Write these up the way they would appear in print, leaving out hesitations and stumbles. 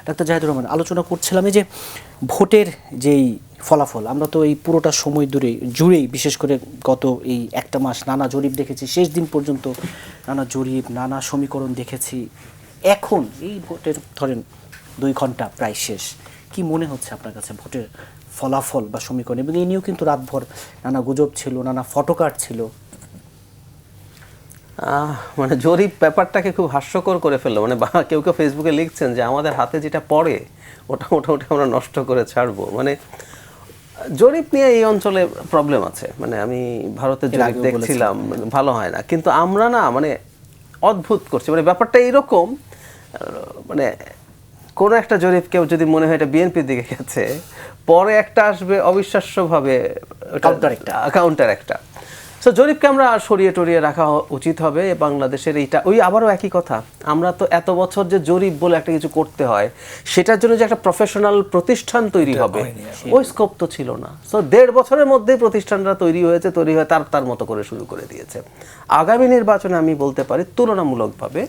Doctor Zahidur Rahman, আলোচনা করছিলাম এই যে ভোটের যেই ফলাফল, আমরা তো এই পুরোটা সময় জুড়েই বিশেষ করে গত এই একটা মাস নানা জরিপ দেখেছি, শেষ দিন পর্যন্ত নানা জরিপ, নানা সমীকরণ দেখেছি। এখন এই ভোটের ধরেন 2 ঘন্টা প্রায় শেষ, কি মনে হচ্ছে আপনার কাছে ভোটের ফলাফল বা সমীকরণ? এবং এই নিয়েও কিন্তু রাতভর নানা গুজব ছিল, নানা ফটোকার্ড ছিল। মানে জরিপ ব্যাপারটাকে খুব হাস্যকর করে ফেললো। মানে কেউ কেউ ফেসবুকে লিখছেন যে আমাদের হাতে যেটা পড়ে ওটা মোটামুটি আমরা নষ্ট করে ছাড়বো। মানে জরিপ নিয়ে এই অঞ্চলে প্রবলেম আছে। মানে আমি ভারতের জরিপ দেখছিলাম, ভালো হয় না। কিন্তু আমরা না মানে অদ্ভুত করছি, মানে ব্যাপারটা এইরকম, মানে কোনো একটা জরিপ কেউ যদি মনে হয় এটা বিএনপির দিকে গেছে, পরে একটা আসবে অবিশ্বাস্যভাবে কাউন্টার একটা। সো জরিপকে আমরা সরিয়ে টরিয়ে রাখা উচিত হবে বাংলাদেশের। এইটা ওই আবারও একই কথা, আমরা তো এত বছর যে জরিপ বলে একটা কিছু করতে হয়, সেটার জন্য যে একটা প্রফেশনাল প্রতিষ্ঠান তৈরি হবে ওই স্কোপ তো ছিল না। সো 1.5 বছরের মধ্যেই প্রতিষ্ঠানটা তৈরি হয়ে তার মতো করে শুরু করে দিয়েছে। আগামী নির্বাচনে আমি বলতে পারি তুলনামূলকভাবে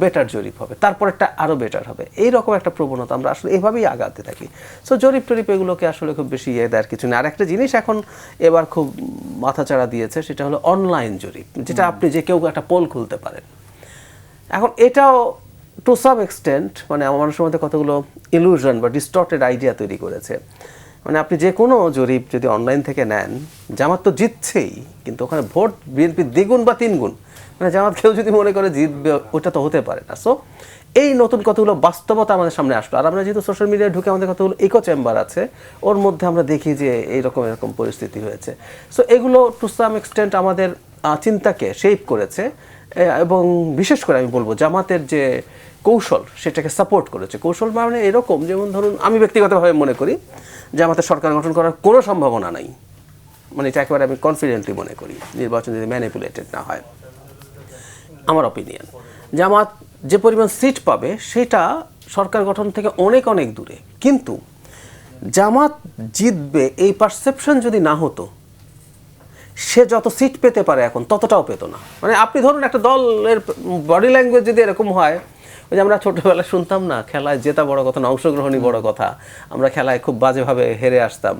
বেটার জরিপ হবে, তারপরেরটা আরও বেটার হবে। এইরকম একটা প্রবণতা আমরা আসলে এভাবেই আগাতে থাকি। সো জরিপ টরিপ এগুলোকে আসলে খুব বেশি দেওয়ার কিছু না। আর একটা জিনিস এখন এবার খুব মাথাচাড়া দিয়েছে, সেটা হলো অনলাইন জরিপ, যেটা আপনি যে কেউ একটা পোল খুলতে পারেন। এখন এটাও টু সাম এক্সটেন্ট মানে মানুষের মধ্যে কতগুলো ইলুশন বা ডিস্টর্টেড আইডিয়া তৈরি করেছে। মানে আপনি যে কোনো জরিপ যদি অনলাইন থেকে নেন, জামাত তো জিতছেই, কিন্তু ওখানে ভোট বিএনপি 2 গুণ বা 3 গুণ, মানে জামাত কেউ যদি মনে করে জিতবে, ওটা তো হতে পারে না। সো এই নতুন কতগুলো বাস্তবতা আমাদের সামনে আসলো। আর আমরা যেহেতু সোশ্যাল মিডিয়ায় ঢুকে আমাদের কতগুলো ইকো চেম্বার আছে, ওর মধ্যে আমরা দেখি যে এরকম পরিস্থিতি হয়েছে। সো এগুলো টু সাম এক্সটেন্ট আমাদের চিন্তাকে শেপ করেছে, এবং বিশেষ করে আমি বলবো জামাতের যে কৌশল সেটাকে সাপোর্ট করেছে। কৌশল মানে এরকম, যেমন ধরুন আমি ব্যক্তিগতভাবে মনে করি জামাতের সরকার গঠন করার কোনো সম্ভাবনা নাই। মানে এটা একেবারে আমি কনফিডেন্টলি মনে করি, নির্বাচন যদি ম্যানিপুলেটেড না হয়। আমার অপিনিয়ন, জামাত যে পরিমাণ সিট পাবে সেটা সরকার গঠন থেকে অনেক অনেক দূরে। কিন্তু জামাত জিতবে এই পারসেপশন যদি না হতো, সে যত সিট পেতে পারে এখন ততটাও পেত না। মানে আপনি ধরুন একটা দলের বডি ল্যাঙ্গুয়েজ যদি এরকম হয়, ওই যে আমরা ছোটোবেলায় শুনতাম না, খেলায় জেতা বড় কথা না, অংশগ্রহণই বড় কথা, আমরা খেলায় খুব বাজেভাবে হেরে আসতাম।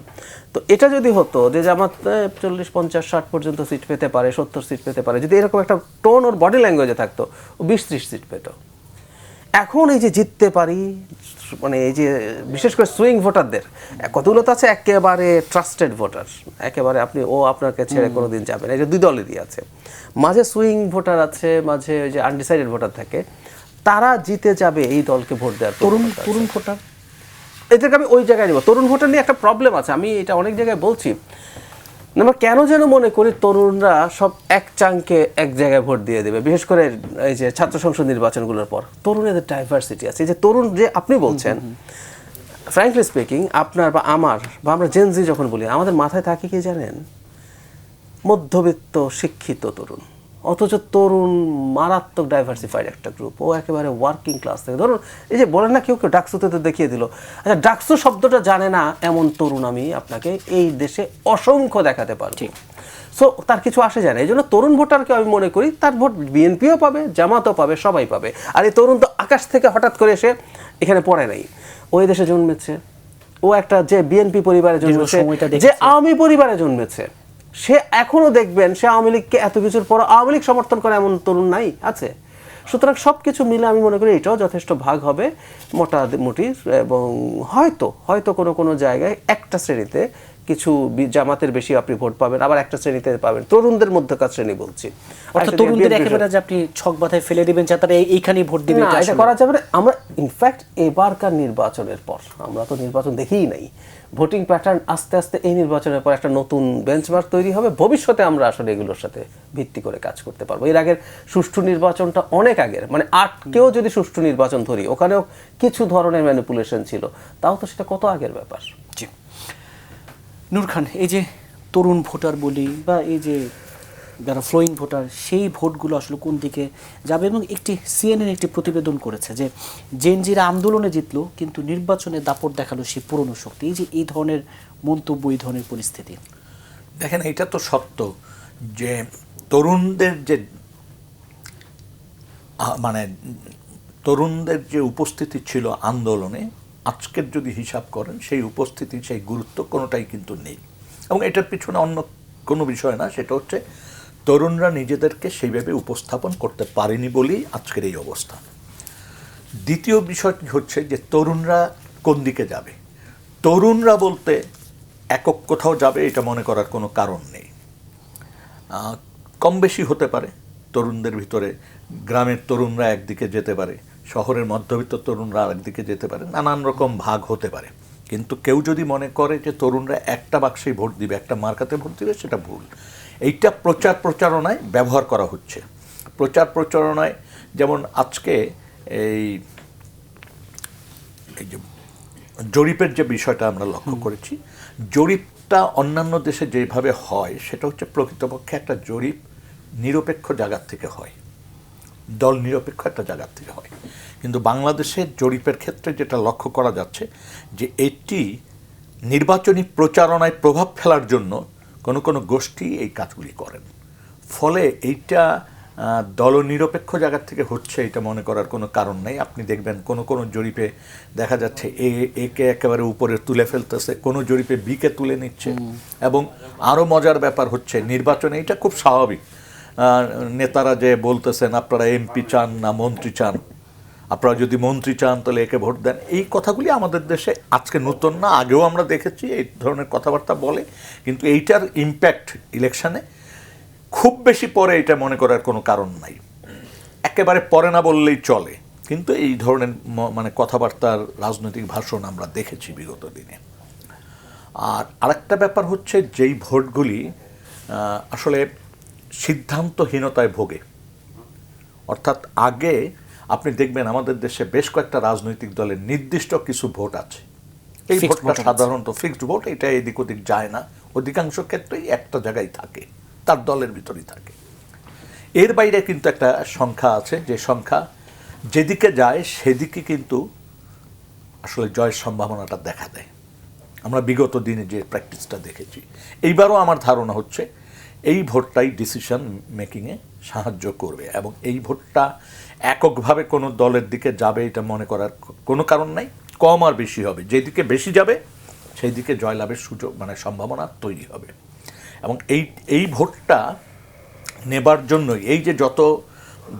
তো এটা যদি হতো যে জামাত 40, 50, 60 পর্যন্ত সিট পেতে পারে, 70 সিট পেতে পারে, যদি এরকম একটা টোন ওর বডি ল্যাঙ্গুয়েজে থাকতো, ও 20-30 সিট পেত। এখন এই যে জিততে পারি, মানে এই যে বিশেষ করে সুইং ভোটারদের কতগুলো তো আছে একেবারে ট্রাস্টেড ভোটার, একেবারে আপনি আপনাকে ছেড়ে কোনোদিন যাবে না, এই যে 2 দলেরই আছে। মাঝে সুইং ভোটার আছে, মাঝে ওই যে আনডিসাইডেড ভোটার থাকে, তারা জিতে যাবে এই দলকে ভোট দেওয়ার। তরুণ ভোটার, এদেরকে আমি ওই জায়গায় নিব। তরুণ ভোটার নিয়ে একটা প্রবলেম আছে, আমি এটা অনেক জায়গায় বলছি। আমরা কেন যেন মনে করি তরুণরা সব এক চাঙ্কে এক জায়গায় ভোট দিয়ে দেবে, বিশেষ করে এই যে ছাত্র সংসদ নির্বাচনগুলোর পর। তরুণের ডাইভার্সিটি আছে, এই যে তরুণ যে আপনি বলছেন, ফ্র্যাঙ্কলি স্পিকিং আপনার বা আমার বা আমরা জেনজি যখন বলি, আমাদের মাথায় থাকে কি জানেন, মধ্যবিত্ত শিক্ষিত তরুণ। অথচ তরুণ মারাত্মক ডাইভার্সিফাইড একটা গ্রুপ, ও একেবারে ওয়ার্কিং ক্লাস থেকে। ধরুন এই যে বলেন না কেউ ডাকসুতে তো দেখিয়ে দিল, আচ্ছা ডাকসু শব্দটা জানে না এমন তরুণ আমি আপনাকে এই দেশে অসংখ্য দেখাতে পারছি। সো তার কিছু আসে যায় না। এই জন্য তরুণ ভোটারকে আমি মনে করি তার ভোট বিএনপিও পাবে, জামাতও পাবে, সবাই পাবে। আর এই তরুণ তো আকাশ থেকে হঠাৎ করে এসে এখানে পড়ে নাই, ওই দেশে জন্মেছে, ও একটা যে বিএনপি পরিবারে জন্মেছে, যে আওয়ামী পরিবারে জন্মেছে, সে এখনো দেখবেন সে আওয়ামী লীগকে এত কিছুর পর আওয়ামী লীগ সমর্থন করে এমন তরুণ নাই আছে। সুতরাং সব কিছু মিলে আমি মনে করি এটাও যথেষ্ট ভাগ হবে মোটামুটি। এবং হয়তো কোনো জায়গায় একটা শ্রেণীতে কিছু জামাতের বেশি আপনি ভোট পাবেন, আবার একটা শ্রেণীতে পাবেন, তরুণদের মধ্যকার শ্রেণী বলছি। অর্থাৎ তরুণদের একেবারে যে আপনি ছক বাঁধায় ফেলে দিবেন যে তারা এইখানেই ভোট দিবে, এটা করা যাবে না। আমরা ইনফ্যাক্ট এবারকার নির্বাচনের পর, আমরা তো নির্বাচন দেখিই নাই, ভোটিং প্যাটার্ন আস্তে আস্তে এই নির্বাচনের পর একটা নতুন বেঞ্চমার্ক তৈরি হবে। ভবিষ্যতে আমরা আসলে এগুলোর সাথে ভিত্তি করে কাজ করতে পারবো। এর আগের সুষ্ঠু নির্বাচনটা অনেক আগের, মানে 8কেও যদি সুষ্ঠু নির্বাচন ধরি, ওখানেও কিছু ধরনের ম্যানিপুলেশন ছিল, তাও তো সেটা কত আগের ব্যাপার। জি নূর খান, এই যে তরুণ ভোটার বলি বা এই যে যারা ফ্লোয়িং ভোটার, সেই ভোটগুলো আসলে কোন দিকে যাবে? এবং সিএনএন একটি প্রতিবেদন করেছে যে জেনজিরা আন্দোলনে জিতলো কিন্তু নির্বাচনে দাপট দেখালো সেই পুরনো শক্তি। এই যে এই ধরনের মন্তব্য, এই ধরনের পরিস্থিতি, দেখেন এটা তো সত্য যে তরুণদের যে মানে তরুণদের যে উপস্থিতি ছিল আন্দোলনে, আজকের যদি হিসাব করেন সেই উপস্থিতি, সেই গুরুত্ব কোনোটাই কিন্তু নেই। এবং এটার পিছনে অন্য কোনো বিষয় না, সেটা হচ্ছে তরুণরা নিজেদেরকে সেইভাবে উপস্থাপন করতে পারেনি বলেই আজকের এই অবস্থা। দ্বিতীয় বিষয়টি হচ্ছে যে তরুণরা কোন দিকে যাবে। তরুণরা বলতে একক কোথাও যাবে এটা মনে করার কোনো কারণ নেই। কম বেশি হতে পারে তরুণদের ভিতরে, গ্রামের তরুণরা একদিকে যেতে পারে, শহরের মধ্যবিত্ত তরুণরা আরেকদিকে যেতে পারে, নানান রকম ভাগ হতে পারে। কিন্তু কেউ যদি মনে করে যে তরুণরা একটা বাক্সেই ভোট দিবে, একটা মার্কাতে ভোট দিবে, সেটা ভুল। এইটা প্রচার প্রচারণায় ব্যবহার করা হচ্ছে। প্রচার প্রচারণায় যেমন আজকে এই যে জরিপের যে বিষয়টা আমরা লক্ষ্য করেছি, জরিপটা অন্যান্য দেশে যেভাবে হয় সেটা হচ্ছে প্রকৃতপক্ষে একটা জরিপ নিরপেক্ষ জায়গার থেকে হয়, দল নিরপেক্ষ একটা জায়গার থেকে হয়। কিন্তু বাংলাদেশের জরিপের ক্ষেত্রে যেটা লক্ষ্য করা যাচ্ছে যে এটি নির্বাচনী প্রচারণায় প্রভাব ফেলার জন্য কোনো কোনো গোষ্ঠী এই কাজগুলি করেন। ফলে এইটা দলনিরপেক্ষ জায়গার থেকে হচ্ছে এটা মনে করার কোনো কারণ নেই। আপনি দেখবেন কোনো কোনো জরিপে দেখা যাচ্ছে একে একেবারে উপরে তুলে ফেলতেছে, কোনো জরিপে বিকে তুলে নিচ্ছে। এবং আরও মজার ব্যাপার হচ্ছে নির্বাচনে এটা খুব স্বাভাবিক, নেতারা যে বলতেছেন আপনারা এমপি চান না মন্ত্রী চান, আপনারা যদি মন্ত্রী চান তাহলে একে ভোট দেন। এই কথাগুলি আমাদের দেশে আজকে নতুন না, আগেও আমরা দেখেছি এই ধরনের কথাবার্তা বলে। কিন্তু এইটার ইম্প্যাক্ট ইলেকশনে খুব বেশি পরে এটা মনে করার কোনো কারণ নাই, একেবারে পরে না বললেই চলে। কিন্তু এই ধরনের মানে কথাবার্তার রাজনৈতিক ভাষণ আমরা দেখেছি বিগত দিনে। আর আরেকটা ব্যাপার হচ্ছে যেই ভোটগুলি আসলে সিদ্ধান্তহীনতায় ভোগে, অর্থাৎ আগে আপনি দেখবেন আমাদের দেশে বেশ কয়েকটা রাজনৈতিক দলের নির্দিষ্ট কিছু ভোট আছে, এই ভোটটা সাধারণত ফিক্সড ভোট, এটা এদিক ওদিক যায় না, অধিকাংশ ক্ষেত্রেই একটা জায়গায় থাকে, তার দলের ভিতরেই থাকে। এর বাইরে কিন্তু একটা সংখ্যা আছে, যে সংখ্যা যেদিকে যায় সেদিকে কিন্তু আসলে জয়ের সম্ভাবনাটা দেখা দেয়। আমরা বিগত দিনে যে প্র্যাকটিসটা দেখেছি, এইবারও আমার ধারণা হচ্ছে এই ভোটটাই ডিসিশন মেকিংয়ে সাহায্য করবে। এবং এই ভোটটা এককভাবে কোনো দলের দিকে যাবে এটা মনে করার কোনো কারণ নাই, কম আর বেশি হবে, যেদিকে বেশি যাবে সেই দিকে জয়লাভের সুযোগ মানে সম্ভাবনা তৈরি হবে। এবং এই ভোটটা নেবার জন্যই এই যে যত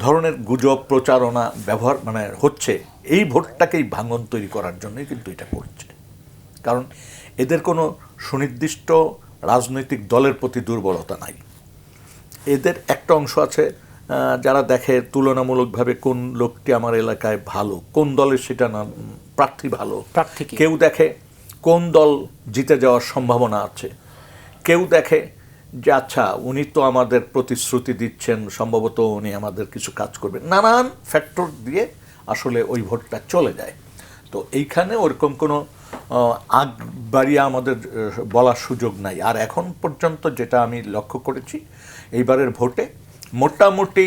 ধরনের গুজব প্রচারণা ব্যবহার মানে হচ্ছে, এই ভোটটাকেই ভাঙন তৈরি করার জন্যই কিন্তু এটা করছে। কারণ এদের কোনো সুনির্দিষ্ট রাজনৈতিক দলের প্রতি দুর্বলতা নাই। এদের একটা অংশ আছে যারা দেখে তুলনামূলকভাবে কোন লোকটি আমার এলাকায় ভালো, কোন দলের সেটা না প্রার্থী ভালো, কেউ দেখে কোন দল জিতে যাওয়ার সম্ভাবনা আছে, কেউ দেখে যে আচ্ছা উনি তো আমাদের প্রতিশ্রুতি দিচ্ছেন, সম্ভবত উনি আমাদের কিছু কাজ করবেন, নানান ফ্যাক্টর দিয়ে আসলে ওই ভোটটা চলে যায়। তো এইখানে ওরকম কোনো আগ বাড়িয়ে আমাদের বলার সুযোগ নাই। আর এখন পর্যন্ত যেটা আমি লক্ষ্য করেছি, এইবারের ভোটে মোটামুটি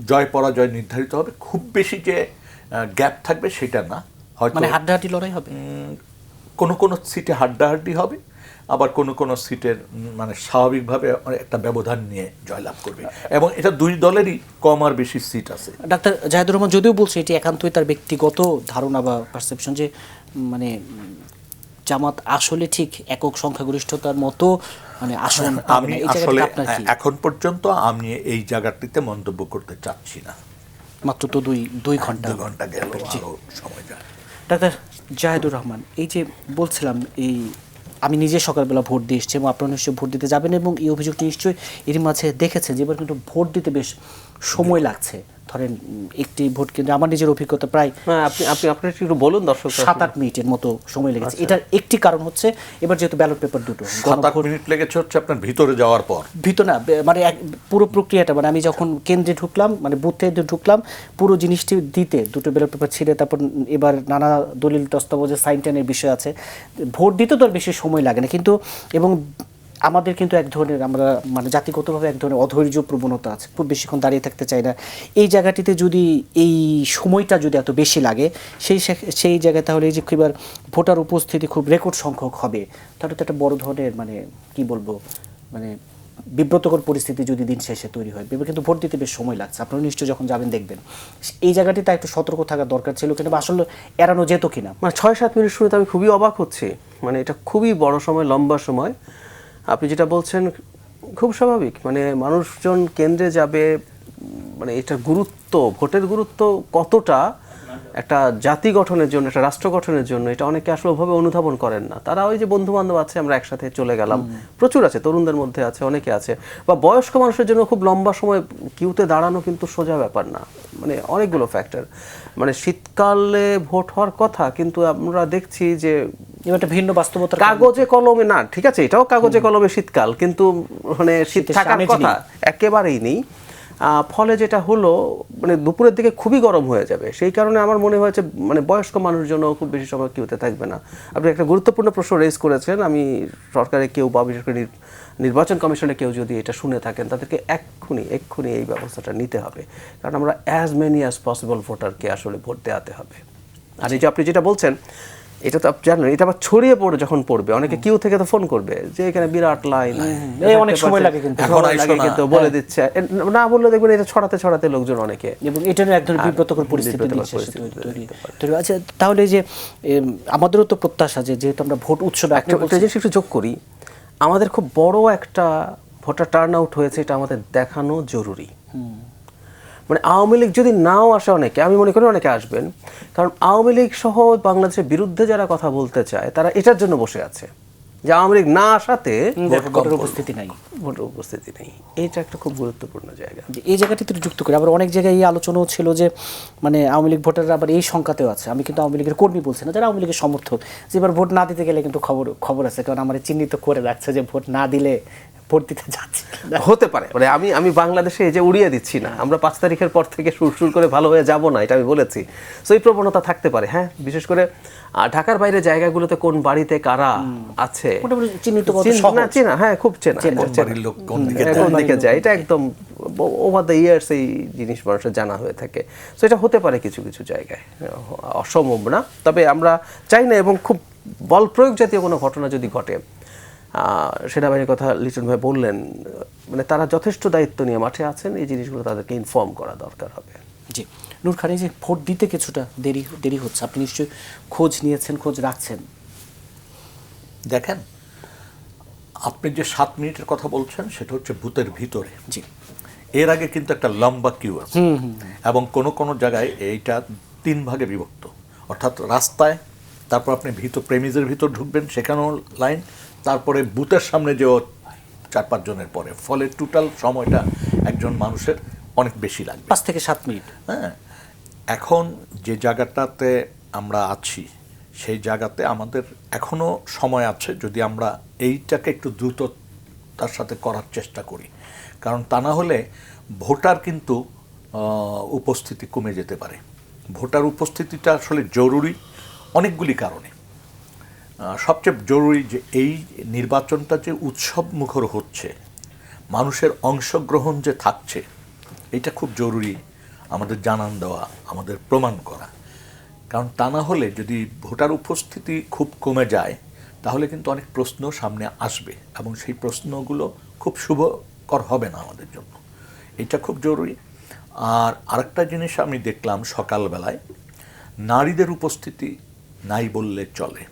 জয় পরাজয় নির্ধারিত হবে, খুব বেশি যে গ্যাপ থাকবে সেটা না, হয়তো মানে হাড্ডাহাড্ডি লড়াই হবে, কোনো কোনো সিটে হাড্ডাহাড্ডি হবে, আবার কোনো কোনো সিটের মানে স্বাভাবিকভাবে একটা ব্যবধান নিয়ে জয়লাভ করবে। এবং এটা দুই দলেরই কম আর বেশি সিট আছে। ডাক্তার জাহিদুর রহমান যদিও বলছে এটি একান্তই তার ব্যক্তিগত ধারণা বা পারসেপশন, যে মানে জামাত আসলে ঠিক একক সংখ্যাগরিষ্ঠতার মতো মানে আসন আমি আসলে এখন পর্যন্ত আমি এই জায়গাটিতে মন্তব্য করতে চাচ্ছি না, মাত্র তো দুই ঘন্টা গেল, আরো সময় যায়। ডাক্তার জাহিদুর রহমান, এই যে বলছিলাম এই আমি নিজে সকালবেলা ভোট দিয়ে এসেছি এবং আপনারা নিশ্চয়ই ভোট দিতে যাবেন, এবং এই অভিযোগটি নিশ্চয়ই এর মাঝে দেখেছেন যে এবার কিন্তু ভোট দিতে বেশ সময় লাগছে। ধরেন একটি ভোট কেন্দ্রে আমার নিজের অভিজ্ঞতা প্রায় আপনি একটু বলুন দর্শক। 7-8 মিনিটের মতো সময় লেগেছে। এটার একটি কারণ হচ্ছে এবার যেহেতু ব্যালট পেপার দুটো, 7-8 মিনিট লেগেছে হচ্ছে আপনার ভিতরে যাওয়ার পর, ভিতর না মানে পুরো প্রক্রিয়াটা, মানে আমি যখন কেন্দ্রে ঢুকলাম মানে বুথে ঢুকলাম, পুরো জিনিসটি দিতে দুটো ব্যালট পেপার ছিঁড়ে তারপর এবার নানা দলিল দস্তাবেজের সাইন টাইনের বিষয় আছে, ভোট দিতে তো আর বেশি সময় লাগে না। কিন্তু এবং আমাদের কিন্তু এক ধরনের আমরা মানে জাতিগতভাবে এক ধরনের অধৈর্য প্রবণতা আছে, খুব বেশিক্ষণ দাঁড়িয়ে থাকতে চাই না। এই জায়গাটিতে যদি এই সময়টা যদি এত বেশি লাগে সেই জায়গায়, তাহলে এই যে এবার ভোটার উপস্থিতি খুব রেকর্ড সংখ্যক হবে, তাহলে তো একটা বড় ধরনের মানে কি বলবো মানে বিব্রতকর পরিস্থিতি যদি দিন শেষে তৈরি হয়, ভেবে কিন্তু ভোট দিতে বেশ সময় লাগছে, আপনারা নিশ্চয়ই যখন যাবেন দেখবেন এই জায়গাটিতে একটু সতর্ক থাকা দরকার ছিল কিনা, বা আসলে এড়ানো যেত কিনা। মানে 6-7 মিনিট শুনে তো আমি খুবই অবাক হচ্ছি, মানে এটা খুবই বড় সময়, লম্বা সময়। আপনি যেটা বলছেন খুব স্বাভাবিক, মানে মানুষজন কেন্দ্রে যাবে, মানে এটার গুরুত্ব, ভোটের গুরুত্ব কতটা একটা জাতি গঠনের জন্য, একটা রাষ্ট্র গঠনের জন্য, এটা অনেকে আসলে ওভাবে অনুধাবন করেন না। তারা ওই যে বন্ধু বান্ধব আছে, আমরা একসাথে চলে গেলাম, প্রচুর আছে, তরুণদের মধ্যে আছে, অনেকে আছে, বা বয়স্ক মানুষের জন্য খুব লম্বা সময় কিউতে দাঁড়ানো কিন্তু সোজা ব্যাপার না, মানে অনেকগুলো ফ্যাক্টর। মানে শীতকালে ভোট হওয়ার কথা, কিন্তু আমরা দেখছি যে এবার একটা ভিন্ন বাস্তবতার কাগজে কলমে, না ঠিক আছে এটাও কাগজে কলমে শীতকাল, কিন্তু মানে শীত শীতের থাকার আমেজ কথা একেবারেই নেই। ফলে যেটা হলো, মানে দুপুরের দিকে খুবই গরম হয়ে যাবে। সেই কারণে আমার মনে হয়েছে মানে বয়স্ক মানুষের জন্য খুব বেশি সময় কিউতে থাকবে না। আপনি একটা গুরুত্বপূর্ণ প্রশ্ন রেজ করেছেন। আমি সরকারে কেউ বা বিশেষ করে নির্বাচন কমিশনে কেউ যদি এটা শুনে থাকেন, তাদেরকে এক্ষুনি এই ব্যবস্থাটা নিতে হবে, কারণ আমরা অ্যাজ মেনি অ্যাজ পসিবল ভোটারকে আসলে ভোট দেওয়াতে হবে। আর এই যে আপনি যেটা বলছেন, এটা তো আপনি জানেন, এটা আবার ছড়িয়ে পড়ে যখন পড়বে, অনেকে কিউ থেকে তো ফোন করবে যে এখানে বিরাট লাইন, এই অনেক সময় লাগে কিন্তু, কিন্তু বলে দিচ্ছে, না বললে দেখবেন এটা ছড়াতে লোকজন অনেকে, এবং এটার এক ধরনের বিব্রতকর পরিস্থিতি তৈরি। আচ্ছা, তাহলে এই যে আমাদেরও তো প্রত্যাশা যে যেহেতু আমরা ভোট উৎসবে, একটা জিনিস একটু যোগ করি, আমাদের খুব বড় একটা ভোটার টার্ন আউট হয়েছে, এটা আমাদের দেখানো জরুরি। মানে আওয়ামী লীগ যদি নাও আসে, অনেকে, আমি মনে করি অনেকে আসবেন, কারণ আওয়ামী লীগ সহ বাংলাদেশের বিরুদ্ধে যারা কথা বলতে চায় তারা এটার জন্য বসে আছে, যে আওয়ামী লীগ না আসাতে ভোটের উপস্থিতি নাই, ভোটের উপস্থিতি নেই। এটা একটা খুব গুরুত্বপূর্ণ জায়গা। এই জায়গাটিতে যুক্ত করে আবার অনেক জায়গায় এই আলোচনাও ছিল যে মানে আওয়ামী লীগ ভোটাররা আবার এই সংখ্যাতেও আছে, আমি কিন্তু আওয়ামী লীগের কর্মী বলছি না, যারা আওয়ামী লীগের সমর্থক, যে এবার ভোট না দিতে গেলে কিন্তু খবর আছে, কারণ আমার চিহ্নিত করে রাখছে যে ভোট না দিলে ভোট দিতে যাচ্ছে। হতে পারে, মানে আমি বাংলাদেশে এই যে উড়িয়ে দিচ্ছি না, আমরা 5 তারিখের পর থেকে সুর করে ভালো হয়ে যাব না, এটা আমি বলেছি। সো এই প্রবণতা থাকতে পারে, হ্যাঁ, বিশেষ করে ঢাকার বাইরে জায়গাগুলোতে কোন বাড়িতে কারা আছে চিহ্নিত, চেনা, হ্যাঁ খুব চেনা, কোন দিকে যায়, এটা একদম ওভার দ্য ইয়ার্স এই জিনিস মানুষের জানা হয়ে থাকে। সো এটা হতে পারে কিছু কিছু জায়গায়, অসম্ভব না। তবে আমরা চাই না, এবং খুব বল প্রয়োগ জাতীয় কোনো ঘটনা যদি ঘটে, সেনাবাহিনীর কথা লিটন ভাই বললেন, মানে তারা যথেষ্ট দায়িত্ব নিয়ে মাঠে আছেন, এই জিনিসগুলো তাদেরকে ইনফর্ম করা দরকার হবে। জি, নূর খান, এই যে ভোট দিতে কিছুটা দেরি হচ্ছে, আপনি নিশ্চয়ই খোঁজ নিয়েছেন, খোঁজ রাখছেন। দেখেন, আপনি যে 7 মিনিটের কথা বলছেন সেটা হচ্ছে বুথের ভিতরে। জি, এর আগে কিন্তু একটা লম্বা কিউ আছে, এবং কোনো জায়গায় এইটা 3 ভাগে বিভক্ত, অর্থাৎ রাস্তায়, তারপর আপনি প্রেমিজের ভিতর ঢুকবেন, সেখানেও লাইন, তারপরে বুথের সামনে যেও 4-5 জনের পরে, ফলে টোটাল সময়টা একজন মানুষের অনেক বেশি লাগবে, 5 থেকে 7 মিনিট। হ্যাঁ, এখন যে জায়গাটাতে আমরা আছি সেই জায়গাতে আমাদের এখনো সময় আছে, যদি আমরা এইটাকে একটু দ্রুত তার সাথে করার চেষ্টা করি, কারণ তা না হলে ভোটার কিন্তু উপস্থিতি কমে যেতে পারে। ভোটার উপস্থিতিটা আসলে জরুরি অনেকগুলি কারণে। সবচেয়ে জরুরি যে এই নির্বাচনটা যে উৎসব মুখর হচ্ছে, মানুষের অংশগ্রহণ যে থাকছে, এটা খুব জরুরি আমাদের জানান দেওয়া, আমাদের প্রমাণ করা। কারণ তা না হলে যদি ভোটার উপস্থিতি খুব কমে যায়, তাহলে কিন্তু অনেক প্রশ্ন সামনে আসবে, এবং সেই প্রশ্নগুলো খুব শুভকর হবে না আমাদের জন্য। এটা খুব জরুরি। আর আরেকটা জিনিস আমি দেখলাম সকালবেলায়, নারীদের উপস্থিতি নাই বললে চলে।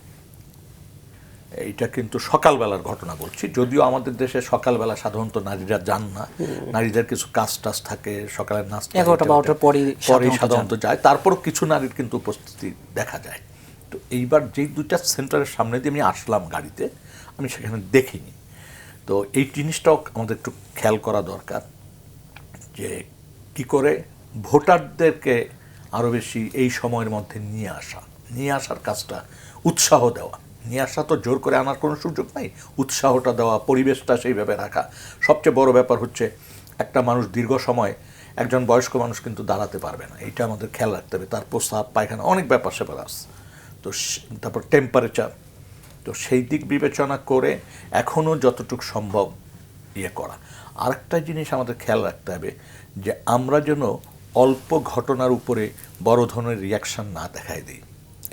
এইটা কিন্তু সকালবেলার ঘটনা বলছি, যদিও আমাদের দেশে সকালবেলা সাধারণত নারীরা যান না, নারীদের কিছু কাজ থাকে, সকালের নাস্তা 11-12টার পরেই সাধারণত যায়, তারপরও কিছু নারীর কিন্তু উপস্থিতি দেখা যায়। তো এইবার যেই 2টা সেন্টারের সামনে দিয়ে আমি আসলাম গাড়িতে, আমি সেখানে দেখিনি। তো এই জিনিসটাও আমাদের একটু খেয়াল করা দরকার, যে কি করে ভোটারদেরকে আরও বেশি এই সময়ের মধ্যে নিয়ে আসার কাজটা, উৎসাহ দেওয়া। নিয়ে আসা তো জোর করে আনার কোনো সুযোগ নাই, উৎসাহটা দেওয়া, পরিবেশটা সেইভাবে রাখা। সবচেয়ে বড় ব্যাপার হচ্ছে, একটা মানুষ দীর্ঘ সময়, একজন বয়স্ক মানুষ কিন্তু দাঁড়াতে পারবে না, এইটা আমাদের খেয়াল রাখতে হবে। তার প্রস্রাব, পায়খানা, অনেক ব্যাপার সেপার আছে, তো তারপর টেম্পারেচার, তো সেই দিক বিবেচনা করে এখনও যতটুকু সম্ভব করা। আরেকটা জিনিস আমাদের খেয়াল রাখতে হবে, যে আমরা যেন অল্প ঘটনার উপরে বড় ধরনের রিয়াকশান না দেখায় দিই।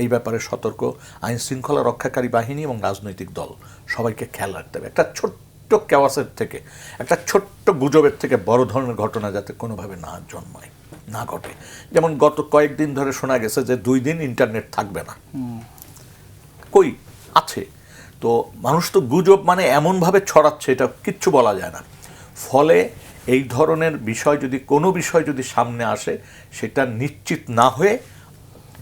এই ব্যাপারে সতর্ক আইন শৃঙ্খলা রক্ষাকারী বাহিনী এবং রাজনৈতিক দল সবাইকে খেয়াল রাখতে হবে। একটা ছোট্ট ছোট্ট কেওয়াসের থেকে, একটা ছোট্ট গুজবের থেকে বড় ধরনের ঘটনা যাতে কোনোভাবে না জন্মায়, না ঘটে। যেমন গত কয়েকদিন ধরে শোনা গেছে যে 2 দিন ইন্টারনেট থাকবে না। কই আছে? তো মানুষ তো গুজব মানে এমনভাবে ছড়াচ্ছে, এটা কিচ্ছু বলা যায় না। ফলে এই ধরনের বিষয় যদি কোনো বিষয় যদি সামনে আসে, সেটা নিশ্চিত না হয়ে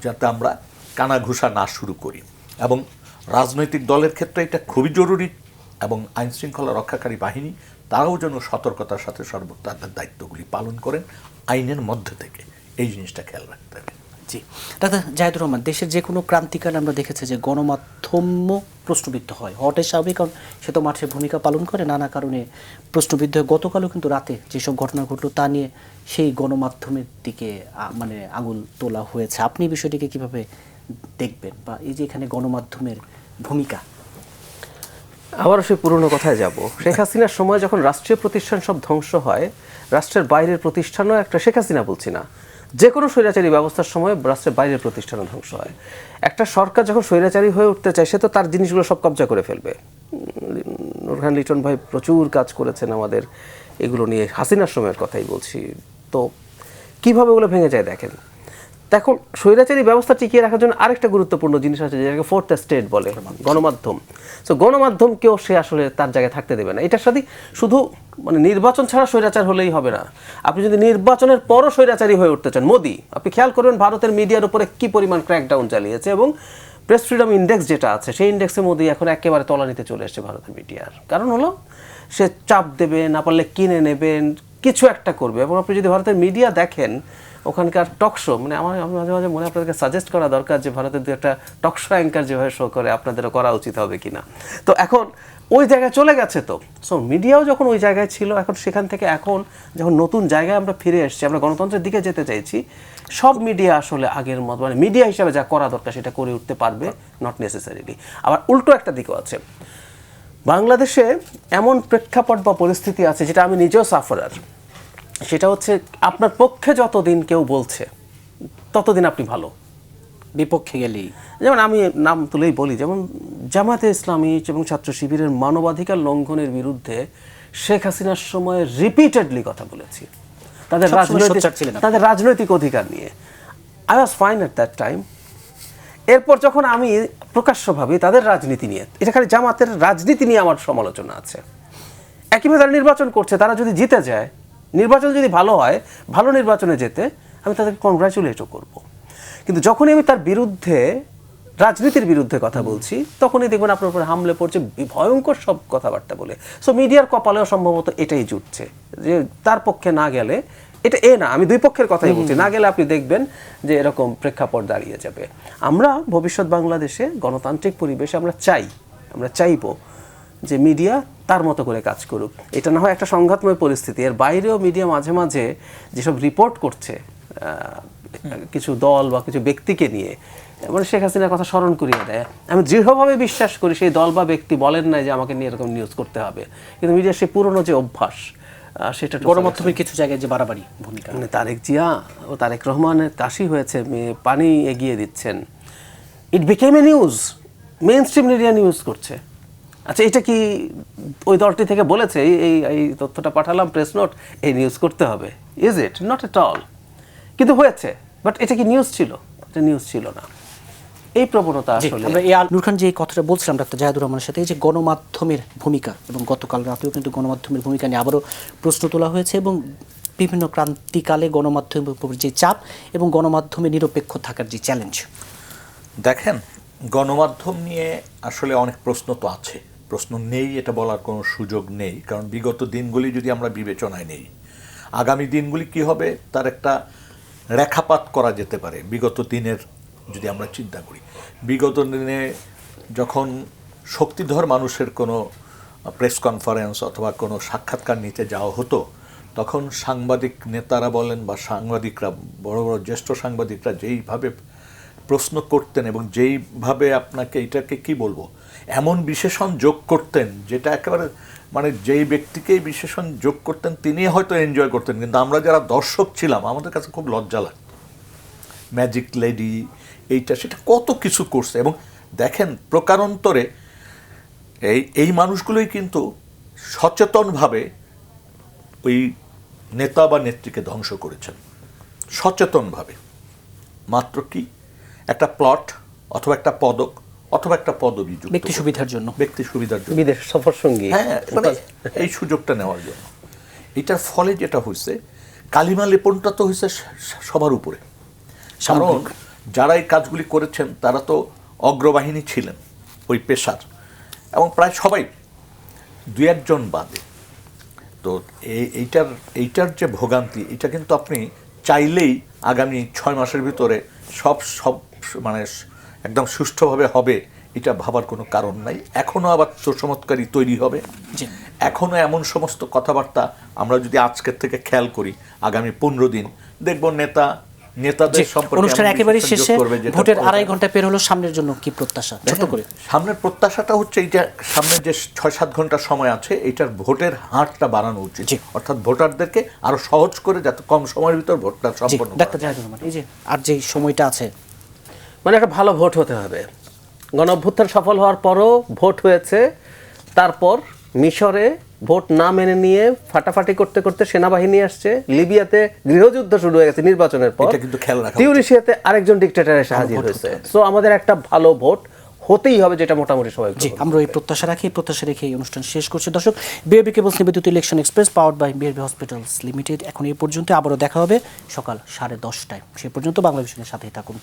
যাতে আমরা কানাঘুষা না শুরু করি। এবং রাজনৈতিক দলের ক্ষেত্রে এটা খুবই জরুরি, এবং আইনশৃঙ্খলা রক্ষাকারী বাহিনী তারাও যেন সতর্কতার সাথে তাদের দায়িত্বগুলি পালন করেন আইনের মধ্যে থেকে, এই জিনিসটা খেয়াল রাখতে হবে। জি, ডাক্তার জাহিদুর রহমান, দেশের যে কোনো ক্রান্তিকালে আমরা দেখেছি যে গণমাধ্যমও প্রশ্নবিদ্ধ হয়, হওয়াটাই স্বাভাবিক, কারণ সে তো মাঠে ভূমিকা পালন করে, নানা কারণে প্রশ্নবিদ্ধ হয়। গতকালও কিন্তু রাতে যেসব ঘটনা ঘটলো তা নিয়ে সেই গণমাধ্যমের দিকে মানে আঙুল তোলা হয়েছে। আপনি বিষয়টিকে কিভাবে দেখবেন, বা এই যে এখানে গণমাধ্যমের ভূমিকা? আবারও সেই পুরনো কথায় যাব। শেখ হাসিনার সময় যখন রাষ্ট্রীয় প্রতিষ্ঠান সব ধ্বংস হয়, রাষ্ট্রের বাইরের প্রতিষ্ঠানও একটা, শেখ হাসিনা বলছি না, যে কোনো স্বৈরাচারী ব্যবস্থার সময় রাষ্ট্রের বাইরের প্রতিষ্ঠানও ধ্বংস হয়। একটা সরকার যখন স্বৈরাচারী হয়ে উঠতে চায়, সে তো তার জিনিসগুলো সব কবজা করে ফেলবে। নূর খান লিটন ভাই প্রচুর কাজ করেছেন আমাদের এগুলো নিয়ে, হাসিনার সময়ের কথাই বলছি। তো কীভাবে ওগুলো ভেঙে যায় দেখেন। তখন স্বৈরাচারী ব্যবস্থা টিকিয়ে রাখার জন্য আরেকটা গুরুত্বপূর্ণ জিনিস আছে, যেটাকে ফোর্থ স্টেট বলে, গণমাধ্যম। সো গণমাধ্যমকেও সে আসলে তার জায়গায় থাকতে দেবে না। এটার সাথে শুধু মানে নির্বাচন ছাড়া স্বৈরাচার হলেই হবে না। আপনি যদি নির্বাচনের পরও স্বৈরাচারী হয়ে উঠতে চান, মোদি, আপনি খেয়াল করবেন ভারতের মিডিয়ার উপরে কী পরিমাণ ক্র্যাকডাউন চালিয়েছে, এবং প্রেস ফ্রিডম ইন্ডেক্স যেটা আছে, সেই ইন্ডেক্সে মোদি এখন একেবারে তলানিতে চলে এসেছে ভারতের মিডিয়ার। কারণ হলো সে চাপ দেবে, না পারলে কিনে নেবেন, কিছু একটা করবে। এবং আপনি যদি ভারতের মিডিয়া দেখেন, ওখানকার টকশো, মানে আমার মাঝে মাঝে মনে আপনাদেরকে সাজেস্ট করা দরকার যে ভারতের দু একটা টকশো অ্যাঙ্কার যেভাবে শো করে, আপনাদেরও করা উচিত হবে কিনা। তো এখন ওই জায়গায় চলে গেছে। তো সো মিডিয়াও যখন ওই জায়গায় ছিল, এখন সেখান থেকে এখন যখন নতুন জায়গায় আমরা ফিরে এসেছি, আমরা গণতন্ত্রের দিকে যেতে চাইছি, সব মিডিয়া আসলে আগের মতো মানে মিডিয়া হিসাবে যা করা দরকার সেটা করে উঠতে পারবে, নট নেসেসারিলি। আবার উল্টো একটা দিকও আছে। বাংলাদেশে এমন প্রেক্ষাপট বা পরিস্থিতি আছে যেটা আমি নিজেও সাফারার। সেটা হচ্ছে আপনার পক্ষে যতদিন কেউ বলছে ততদিন আপনি ভালো, বিপক্ষে গেলেই, যেমন আমি নাম তুলেই বলি, যেমন জামায়াতে ইসলামী এবং ছাত্র শিবিরের মানবাধিকার লঙ্ঘনের বিরুদ্ধে শেখ হাসিনার সময় রিপিটেডলি কথা বলেছি, তাদের রাজনৈতিক অধিকার নিয়ে। I was fine at that time. এরপর যখন আমি প্রকাশ্যভাবে তাদের রাজনীতি নিয়ে, এটা খালি জামাতের রাজনীতি নিয়ে আমার সমালোচনা আছে, একইভাবে তারা নির্বাচন করছে, তারা যদি জিতে যায়, নির্বাচন যদি ভালো হয়, ভালো নির্বাচনে যেতে আমি তাদেরকে কনগ্রাচুলেটও করব। কিন্তু যখনই আমি তার বিরুদ্ধে, রাজনীতির বিরুদ্ধে কথা বলছি, তখনই দেখবেন আপনার উপরে হামলে পড়ছে ভয়ঙ্কর সব কথাবার্তা বলে। সো মিডিয়ার কপালেও সম্ভবত এটাই জুটছে যে তার পক্ষে না গেলে, এটা না, আমি দুই পক্ষের কথাই বলছি, না গেলে আপনি দেখবেন যে এরকম প্রেক্ষাপট দাঁড়িয়ে যাবে। আমরা ভবিষ্যৎ বাংলাদেশে গণতান্ত্রিক পরিবেশে আমরা চাইবো যে মিডিয়া তার মতো করে কাজ করুক। এটা না হয় একটা সংঘাতময় পরিস্থিতি, এর বাইরেও মিডিয়া মাঝে মাঝে যেসব রিপোর্ট করছে কিছু দল বা কিছু ব্যক্তিকে নিয়ে, মানে শেখ হাসিনার কথা স্মরণ করিয়ে দেয়। আমি দৃঢ়ভাবে বিশ্বাস করি সেই দল বা ব্যক্তি বলেন নাই যে আমাকে নিয়ে এরকম নিউজ করতে হবে, কিন্তু মিডিয়ার সেই পুরনো যে অভ্যাস, সেটা গণমাধ্যমের কিছু জায়গায় যে বাড়াবাড়ি ভূমিকা, মানে তারেক জিয়া ও তারেক রহমানের কাশি হয়েছে, পানি এগিয়ে দিচ্ছেন, ইট বিকেম এ news, main stream media news করছে। আচ্ছা, এটা কি ওই দলটি থেকে বলেছে এই তথ্যটা পাঠালাম প্রেস নোট, এই নিউজ করতে হবে? Is it? Not at all. কিন্তু হয়েছে, বাট এটা কি নিউজ ছিল? এটা নিউজ ছিল না। এই প্রবণতা আসলে আমরা এই নূর খান যে কথাটা বলছিলাম ডাক্তার জাহিদুর রহমানের সাথে, এই যে গণমাধ্যমের ভূমিকা, এবং গতকাল রাতেও কিন্তু গণমাধ্যমের ভূমিকা নিয়ে আবারও প্রশ্ন তোলা হয়েছে, এবং বিভিন্ন ক্রান্তিকালে গণমাধ্যমের উপর যে চাপ এবং গণমাধ্যমে নিরপেক্ষ থাকার যে চ্যালেঞ্জ। দেখেন, গণমাধ্যম নিয়ে আসলে অনেক প্রশ্ন তো আছে, প্রশ্ন নেই এটা বলার কোনো সুযোগ নেই, কারণ বিগত দিনগুলি যদি আমরা বিবেচনায় নেই, আগামী দিনগুলি কি হবে তার একটা রেখাপাত করা যেতে পারে। বিগত দিনের যদি আমরা চিন্তা করি, বিগত দিনে যখন শক্তিধর মানুষের কোনো প্রেস কনফারেন্স অথবা কোনো সাক্ষাৎকার নিতে যাওয়া হতো, তখন সাংবাদিক নেতারা বলেন বা সাংবাদিকরা, বড় বড় জ্যেষ্ঠ সাংবাদিকরা যেইভাবে প্রশ্ন করতেন এবং যেইভাবে আপনাকে এটাকে কি বলবো, এমন বিশেষণ যোগ করতেন যেটা একেবারে মানে যেই ব্যক্তিকেই বিশেষণ যোগ করতেন তিনি হয়তো এনজয় করতেন, কিন্তু আমরা যারা দর্শক ছিলাম আমাদের কাছে খুব লজ্জা লাগত। ম্যাজিক লেডি, এইটা সেটা কত কিছু করছে। এবং দেখেন, প্রকারান্তরে এই মানুষগুলোই কিন্তু সচেতনভাবে ওই নেতা বা নেত্রীকে ধ্বংস করেছেন, সচেতনভাবে। মাত্র কি একটা প্লট অথবা একটা পদক অথবা একটা পদবি যুক্ত ব্যক্তি করে। সুবিধার জন্য। ব্যক্তি সুবিধার জন্য, বিদেশ সফর সঙ্গী। হ্যাঁ, মানে এই সুযোগটা নেওয়ার জন্য। এটার ফলে যেটা হয়েছে, কালিমা লেপনটা তো হয়েছে সবার উপরে। কারণ যারা এই কাজগুলি করেছেন তারা তো অগ্রবাহিনী ছিলেন ওই পেশার, এবং প্রায় সবাই, দু একজন বাদে। তো এইটার যে ভোগান্তি, এটা কিন্তু আপনি চাইলেই আগামী 6 মাসের ভিতরে সব মানে একদম সুষ্ঠুভাবে হবে এটা ভাবার কোনো কারণ নাই। এখনো আবার চমৎকারী তৈরি হবে, এখনো এমন সমস্ত কথাবার্তা আমরা যদি আজকের থেকে খেয়াল করি, আগামী 15 দিন দেখব নেতাদের সম্পর্কে অনুষ্ঠান একেবারে এমন শেষে, যোগ করবে যেটা ভোটের প্রয়োজন। 2.5 ঘন্টা পের হলো, সামনের জন্য কি প্রত্যাশা ছোট করে? সামনের প্রত্যাশাটা হচ্ছে এই যে সামনের যে 6-7 ঘন্টা সময় আছে, এটার ভোটের হারটা বাড়ানো উচিত। জি। অর্থাৎ ভোটারদেরকে আরো সহজ করে যাতে কম সময়ের ভিতর ভোটটা জি, সম্পন্ন করা ডাক্তার যায়। জাহিদুর রহমান, এই যে আর যে সময়টা আছে, মানে একটা ভালো ভোট হতে হবে। গণ অভ্যুত্থান সফল হওয়ার পরও ভোট হয়েছে, তারপর মিশরে ভোট না মেনে নিয়ে ফাটাফাটি করতে করতে সেনাবাহিনী আসছে, লিবিয়াতে গৃহযুদ্ধ শুরু হয়ে গেছে নির্বাচনের পর, এটা কিন্তু খেয়াল রাখা উচিত। টিউনিশিয়াতে আরেকজন ডিক্টেটর এসে হাজির হয়েছে। সো আমাদের একটা ভালো ভোট হতেই হবে, যেটা মোটামুটি সবাই জি, আমরা এই প্রত্যাশা রাখি, প্রত্যাশা রেখে এই অনুষ্ঠান শেষ করছি। দর্শক, বিআরবি কেবলস নিবেদিত election express powered by BRB hospitals limited এখন এই পর্যন্ত। আবারও দেখা হবে সকাল 10:30টায়। সে পর্যন্ত বাংলা ভিশনের সাথেই থাকুন।